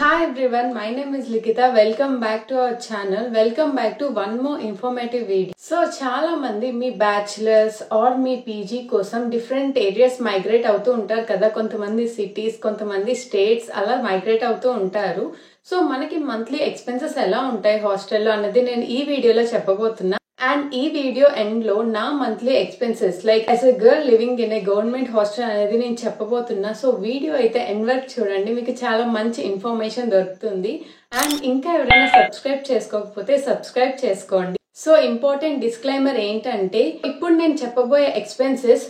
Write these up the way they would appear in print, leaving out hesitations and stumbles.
Hi everyone, my name is Likita. Welcome back to our channel. Welcome back to one more informative video. So చాలా మంది మీ bachelors are me PG కోసం different areas migrate అవుతూ ఉంటారు కదా. కొంతమంది cities, కొంతమంది states అలా migrate అవుతూ ఉంటారు. సో మనకి మంత్లీ ఎక్స్పెన్సెస్ ఎలా ఉంటాయి హాస్టల్లో అన్నది నేను ఈ వీడియోలో చెప్పబోతున్నా. అండ్ ఈ వీడియో ఎండ్ లో నా monthly expenses like as a girl living in a government hostel అనేది నేను చెప్పబోతున్నా. సో వీడియో అయితే ఎండ్ వరకు చూడండి, మీకు చాలా మంచి ఇన్ఫర్మేషన్ దొరుకుతుంది. అండ్ ఇంకా ఎవరైనా సబ్స్క్రైబ్ చేసుకోకపోతే సబ్స్క్రైబ్ చేసుకోండి. సో ఇంపార్టెంట్ డిస్క్లైమర్ ఏంటంటే, ఇప్పుడు నేను చెప్పబోయే ఎక్స్పెన్సెస్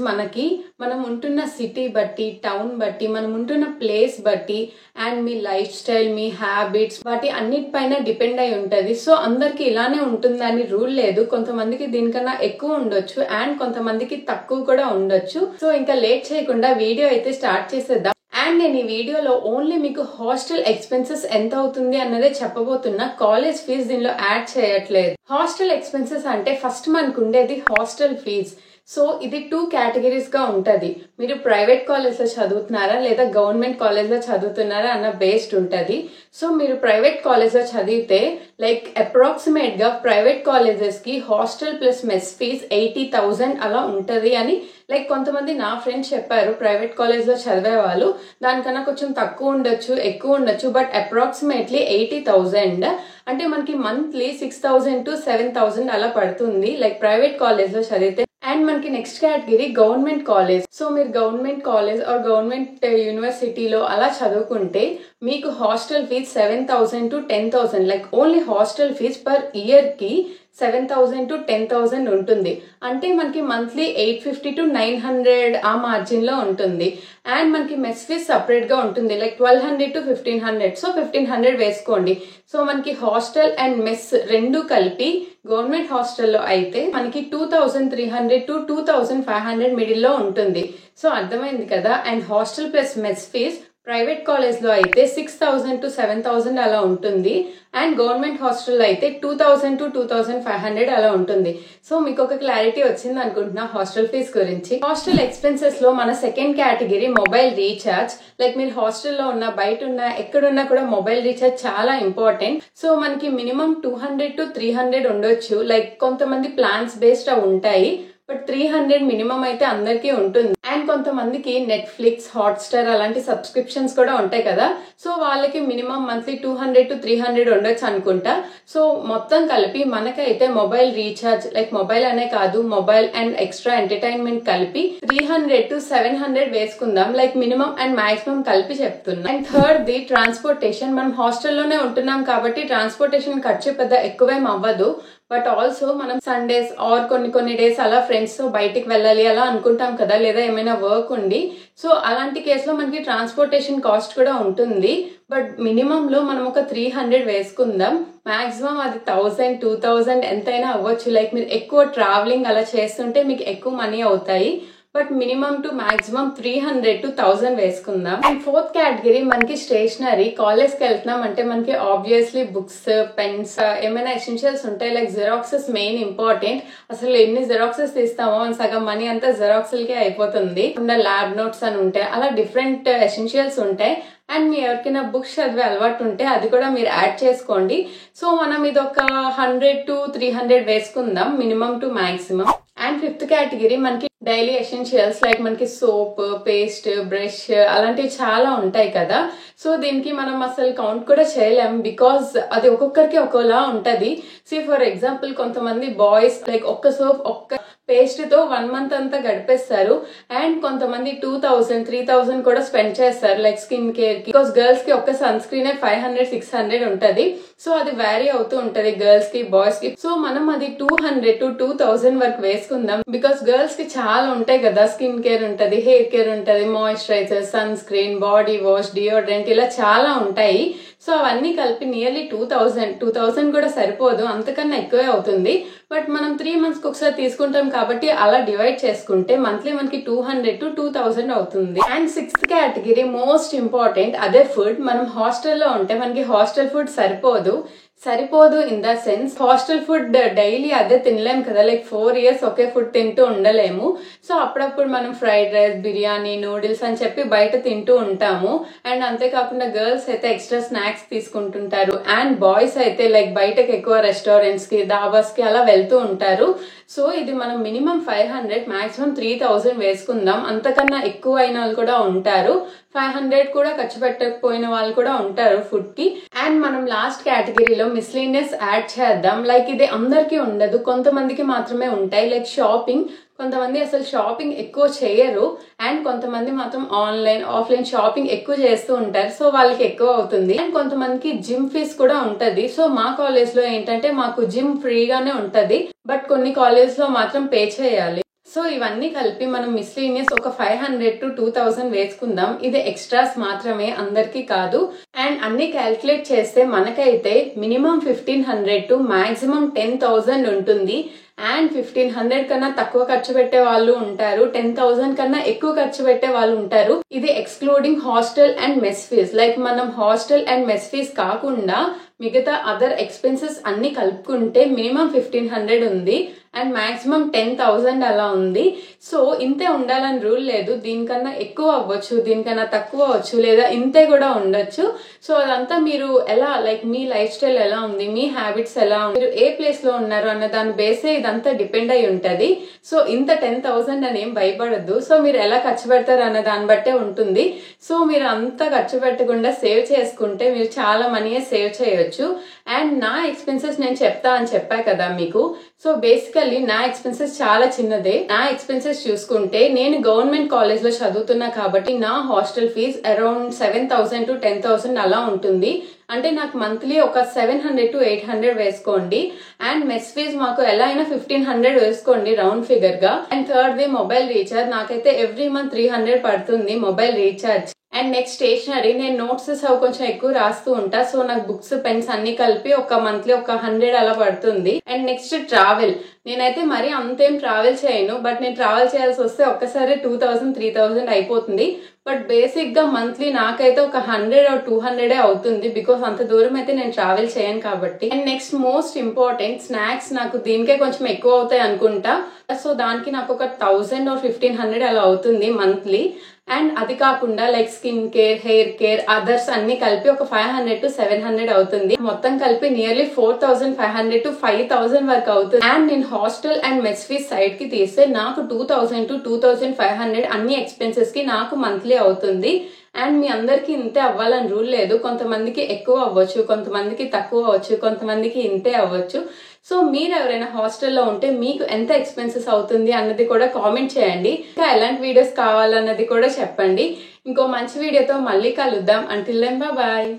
మనం ఉంటున్న సిటీ బట్టి, టౌన్ బట్టి, మనం ఉంటున్న ప్లేస్ బట్టి and me life style, me habits వాటి అన్నిటిపైన డిపెండ్ అయి ఉంటుంది. సో అందరికి ఇలానే ఉంటుందని రూల్ లేదు. కొంతమందికి దీనికన్నా ఎక్కువ ఉండొచ్చు అండ్ కొంతమందికి తక్కువ కూడా ఉండొచ్చు. సో ఇంకా లేట్ చేయకుండా వీడియో అయితే స్టార్ట్ చేసేద్దాం. అండ్ నేను ఈ వీడియోలో ఓన్లీ మీకు హాస్టల్ ఎక్స్పెన్సెస్ ఎంత అవుతుంది అన్నదే చెప్పబోతున్నా. కాలేజ్ ఫీజు దీనిలో యాడ్ చేయట్లేదు. హాస్టల్ ఎక్స్పెన్సెస్ అంటే ఫస్ట్ మనకు ఉండేది హాస్టల్ ఫీజ్. సో ఇది 2 కేటగిరీస్ గా ఉంటది. మీరు ప్రైవేట్ కాలేజ్ లో చదువుతున్నారా లేదా గవర్నమెంట్ కాలేజ్ లో చదువుతున్నారా అన్న బేస్డ్ ఉంటది. సో మీరు ప్రైవేట్ కాలేజ్ లో చదివితే లైక్ అప్రాక్సిమేట్ గా ప్రైవేట్ కాలేజెస్ కి హాస్టల్ ప్లస్ మెస్ ఫీజ్ 80,000 అలా ఉంటది అని లైక్ కొంతమంది నా ఫ్రెండ్స్ చెప్పారు. ప్రైవేట్ కాలేజ్ లో చదివే వాళ్ళు దానికన్నా కొంచెం తక్కువ ఉండొచ్చు, ఎక్కువ ఉండొచ్చు, బట్ అప్రాక్సిమేట్లీ 80,000 అంటే మనకి మంత్లీ 6,000 to 7,000 అలా పడుతుంది లైక్ ప్రైవేట్ కాలేజ్ లో చదివితే. అండ్ మనకి next category government college. So మీరు గవర్నమెంట్ కాలేజ్ ఆర్ గవర్నమెంట్ యూనివర్సిటీలో అలా చదువుకుంటే మీకు hostel fees 7,000 to 10,000 like only hostel fees per year కి 7,000 to 10,000 ఉంటుంది. అంటే మనకి మంత్లీ 850 to 900 ఆ మార్జిన్ లో ఉంటుంది. అండ్ మనకి మెస్ ఫీజ్ సపరేట్ గా ఉంటుంది లైక్ 1,200 to 1,500. సో 1,500 వేసుకోండి. సో మనకి హాస్టల్ అండ్ మెస్ రెండు కలిపి గవర్నమెంట్ హాస్టల్లో అయితే మనకి 2,300 to 2,500 మిడిల్ లో ఉంటుంది. సో అర్థమైంది కదా. And hostel plus mess fees private college లో అయితే 6,000 to 7,000 అలా ఉంటుంది. అండ్ గవర్నమెంట్ హాస్టల్ అయితే 2,000 to 2,500 అలా ఉంటుంది. సో మీకు ఒక క్లారిటీ వచ్చింది అనుకుంటున్నా హాస్టల్ ఫీజ్ గురించి. హాస్టల్ ఎక్స్పెన్సెస్ లో మన second category mobile recharge. Like మీరు హాస్టల్లో ఉన్నా, బయట ఉన్నా, ఎక్కడున్నా కూడా మొబైల్ రీఛార్జ్ చాలా ఇంపార్టెంట్. సో మనకి మినిమం 200 to 300 ఉండొచ్చు. లైక్ కొంతమంది ప్లాన్స్ బేస్డ్ ఉంటాయి, బట్ 300 మినిమం అయితే అందరికీ ఉంటుంది. అండ్ కొంతమందికి నెట్ఫ్లిక్స్, హాట్స్టార్ అలాంటి సబ్స్క్రిప్షన్స్ కూడా ఉంటాయి కదా. సో వాళ్ళకి మినిమం మంత్లీ 200 to 300 ఉండొచ్చు అనుకుంటా. సో మొత్తం కలిపి మనకైతే మొబైల్ రీఛార్జ్ లైక్ మొబైల్ అనే కాదు, మొబైల్ అండ్ ఎక్స్ట్రా ఎంటర్టైన్మెంట్ కలిపి 300 to 700 వేసుకుందాం. లైక్ మినిమం అండ్ మాక్సిమం కలిపి చెప్తున్నా. And third the transportation. మనం హాస్టల్లోనే ఉంటున్నాం కాబట్టి ట్రాన్స్పోర్టేషన్ ఖర్చు పెద్ద ఎక్కువేం అవ్వదు. బట్ ఆల్సో మనం సండేస్ ఆర్ కొన్ని డేస్ అలా ఫ్రెండ్స్ తో బయటికి వెళ్ళాలి అలా అనుకుంటాం కదా, లేదా ఏమైనా వర్క్ ఉండి. సో అలాంటి కేసులో మనకి ట్రాన్స్పోర్టేషన్ కాస్ట్ కూడా ఉంటుంది. బట్ మినిమం లో మనం ఒక 300 వేసుకుందాం. మాక్సిమం అది 1,000, 2,000 ఎంతైనా అవ్వచ్చు. లైక్ మీరు ఎక్కువ ట్రావెలింగ్ అలా చేస్తుంటే మీకు ఎక్కువ మనీ అవుతాయి. But minimum to maximum 300 to 1,000 వేసుకుందాం. అండ్ ఫోర్త్ కేటగిరీ మనకి స్టేషనరీ. కాలేజ్ కి వెళ్తున్నాం అంటే మనకి ఆబ్వియస్లీ బుక్స్, పెన్స్, ఏమైనా ఎసెన్షియల్స్ ఉంటాయి. Like xeroxes main important. అసలు ఎన్ని జిరాక్సెస్ తీస్తామో సగం మనీ అంతా జిరాక్స్లకే అయిపోతుంది. ల్యాబ్ నోట్స్ అని ఉంటాయి, అలా డిఫరెంట్ ఎసెన్షియల్స్ ఉంటాయి. అండ్ మీ ఎవరికైనా బుక్స్ చదివే అలవాటు ఉంటే అది కూడా మీరు యాడ్ చేసుకోండి. సో మనం ఇది ఒక 100 to 300 వేసుకుందాం minimum to maximum. And fifth category మనకి డైలీ ఎసెన్షియల్స్ లైక్ మనకి సోప్, పేస్ట్, బ్రష్ అలాంటివి చాలా ఉంటాయి కదా. సో దీనికి మనం అసలు కౌంట్ కూడా చేయలేం, బికాస్ అది ఒక్కొక్కరికి ఒక్కోలా ఉంటది. ఫర్ ఎగ్జాంపుల్ కొంతమంది బాయ్స్ లైక్ ఒక్క సోప్, ఒక్క పేస్ట్ తో 1 month అంతా గడిపేస్తారు. అండ్ కొంతమంది 2,000, 3,000 కూడా స్పెండ్ చేస్తారు లైక్ స్కిన్ కేర్ కి. బికాస్ గర్ల్స్ కి ఒక్క సన్ స్క్రీన్ 500, 600 ఉంటది. సో అది వ్యారీ అవుతూ ఉంటది గర్ల్స్ కి, బాయ్స్ కి. సో మనం అది 200 to 2,000 వరకు వేసుకుందాం. బికాస్ గర్ల్స్ కి చాలా ఉంటాయి కదా, స్కిన్ కేర్ ఉంటది, హెయిర్ కేర్ ఉంటది, moisturiser, sunscreen, body wash, deodorant ఇలా చాలా ఉంటాయి. సో అవన్నీ కలిపి నియర్లీ 2,000 కూడా సరిపోదు, అంతకన్నా ఎక్కువే అవుతుంది. బట్ మనం 3 months ఒకసారి తీసుకుంటాం కాబట్టి అలా డివైడ్ చేసుకుంటే మంత్లీ మనకి 200 to 2,000 అవుతుంది. And sixth category most important, అదే ఫుడ్. మనం హాస్టల్లో ఉంటే మనకి హాస్టల్ ఫుడ్ సరిపోదు. సరిపోదు in the sense hostel food daily అదే తినలేము కదా, లైక్ 4 years ఒకే ఫుడ్ తింటూ ఉండలేము. సో అప్పుడప్పుడు మనం ఫ్రైడ్ రైస్, బిర్యానీ, నూడిల్స్ అని చెప్పి బయట తింటూ ఉంటాము. అండ్ అంతేకాకుండా గర్ల్స్ అయితే ఎక్స్ట్రా స్నాక్స్ తీసుకుంటుంటారు. అండ్ బాయ్స్ అయితే లైక్ బయటకు ఎక్కువ రెస్టారెంట్స్ కి, దాబాస్ కి అలా వెళ్తూ ఉంటారు. సో ఇది మనం మినిమం 500, మాక్సిమం 3000 వేసుకుందాం. అంతకన్నా ఎక్కువ అయిన వాళ్ళు కూడా ఉంటారు. 500 కూడా ఖర్చు పెట్టకపోయిన వాళ్ళు కూడా ఉంటారు ఫుడ్ కి. అండ్ మనం లాస్ట్ కేటగిరీలో మిస్లీనియస్ యాడ్ చేద్దాం. లైక్ ఇది అందరికీ ఉండదు, కొంతమందికి మాత్రమే ఉంటాయి. లైక్ షాపింగ్, కొంతమంది అసలు షాపింగ్ ఎక్కువ చేయరు. అండ్ కొంతమంది మాత్రం ఆన్లైన్, ఆఫ్లైన్ షాపింగ్ ఎక్కువ చేస్తూ ఉంటారు. సో వాళ్ళకి ఎక్కువ అవుతుంది. అండ్ కొంతమందికి జిమ్ ఫీజ్ కూడా ఉంటది. సో మా కాలేజ్ లో ఏంటంటే మాకు జిమ్ ఫ్రీగానే ఉంటది, బట్ కొన్ని కాలేజ్ లో మాత్రం పే చేయాలి. సో ఇవన్నీ కలిపి మనం మిస్లీనియస్ ఒక 500 to 2000 వేసుకుందాం. ఇది ఎక్స్ట్రాస్ మాత్రమే, అందరికీ కాదు. అండ్ అన్ని క్యాల్కులేట్ చేస్తే మనకైతే మినిమం 1500 to మాక్సిమం 10,000 ఉంటుంది. అండ్ 1500 కన్నా తక్కువ ఖర్చు పెట్టే వాళ్ళు ఉంటారు, 10,000 కన్నా ఎక్కువ ఖర్చు పెట్టే వాళ్ళు ఉంటారు. ఇది excluding hostel and mess fees. Like మనం హాస్టల్ అండ్ మెస్ ఫీజ్ కాకుండా మిగతా అదర్ ఎక్స్పెన్సెస్ అన్ని కలుపుకుంటే మినిమం 1500 ఉంది అండ్ మాక్సిమం 10,000 అలా ఉంది. సో ఇంతే ఉండాలని రూల్ లేదు, దీనికన్నా ఎక్కువ అవ్వచ్చు, దీనికన్నా తక్కువ అవ్వచ్చు, లేదా ఇంతే కూడా ఉండొచ్చు. సో అదంతా మీరు ఎలా, లైక్ మీ లైఫ్ స్టైల్ ఎలా ఉంది, మీ హ్యాబిట్స్ ఎలా ఉంది, మీరు ఏ ప్లేస్ లో ఉన్నారు అన్న దాని బేసే ఇదంతా డిపెండ్ అయి ఉంటది. సో ఇంత 10,000 అని ఏం భయపడద్దు. సో మీరు ఎలా ఖర్చు పెడతారు అన్న దాన్ని బట్టే ఉంటుంది. సో మీరు అంత ఖర్చు పెట్టకుండా సేవ్ చేసుకుంటే మీరు చాలా మనీయే సేవ్ చేయొచ్చు. అండ్ నా ఎక్స్పెన్సెస్ నేను చెప్తా అని చెప్పా కదా మీకు. సో బేసికల్లీ నా ఎక్స్పెన్సెస్ చాలా చిన్నదే. నా ఎక్స్పెన్సెస్ చూసుకుంటే నేను గవర్నమెంట్ కాలేజ్ లో చదువుతున్నా కాబట్టి నా హాస్టల్ ఫీజ్ అరౌండ్ 7,000 to 10,000 అలా ఉంటుంది. అంటే నాకు మంత్లీ ఒక 700 to 800 వేసుకోండి. అండ్ మెస్ ఫీజ్ మాకు ఎలా అయినా 1500 వేసుకోండి రౌండ్ ఫిగర్ గా. And third the mobile recharge, నాకైతే ఎవ్రీ మంత్ 300 పడుతుంది mobile recharge. And next stationery, నేను నోట్స్ అవి కొంచెం ఎక్కువ రాస్తూ ఉంటా. సో నాకు బుక్స్, పెన్స్ అన్ని కలిపి ఒక మంత్లీ ఒక 100 అలా పడుతుంది. అండ్ నెక్స్ట్ ట్రావెల్, నేనైతే మరీ అంతేం ట్రావెల్ చేయను, బట్ నేను ట్రావెల్ చేయాల్సి వస్తే ఒక్కసారి 2000, 3000 అయిపోతుంది. బట్ బేసిక్ గా మంత్లీ నాకైతే ఒక 100 or 200 అవుతుంది, బికాస్ అంత దూరం అయితే నేను ట్రావెల్ చేయను కాబట్టి. And next most important snacks, నాకు దీనికే కొంచెం ఎక్కువ అవుతాయి అనుకుంటా. సో దానికి నాకు ఒక 1000 or 1500 అలా అవుతుంది మంత్లీ. అండ్ అది కాకుండా like skin care, hair care, others అన్ని కలిపి ఒక 500 to 700 అవుతుంది. మొత్తం కలిపి నియర్లీ 4,500 to 5,000 వరకు అవుతుంది. అండ్ నేను hostel and mess fees side కి తీస్తే నాకు 2,000 to 2,500 అన్ని ఎక్స్పెన్సెస్ కి నాకు మంత్లీ అవుతుంది. అండ్ మీ అందరికి ఇంతే అవ్వాలని రూల్ లేదు, కొంతమందికి ఎక్కువ అవ్వచ్చు, కొంతమందికి తక్కువ అవ్వచ్చు, కొంతమందికి ఇంతే అవ్వచ్చు. సో మీరు ఎవరైనా హాస్టల్లో ఉంటే మీకు ఎంత ఎక్స్పెన్సెస్ అవుతుంది అన్నది కూడా కామెంట్ చేయండి. ఇంకా ఎలాంటి వీడియోస్ కావాలన్నది కూడా చెప్పండి. ఇంకో మంచి వీడియోతో మళ్ళీ కలుద్దాం. Until then bye.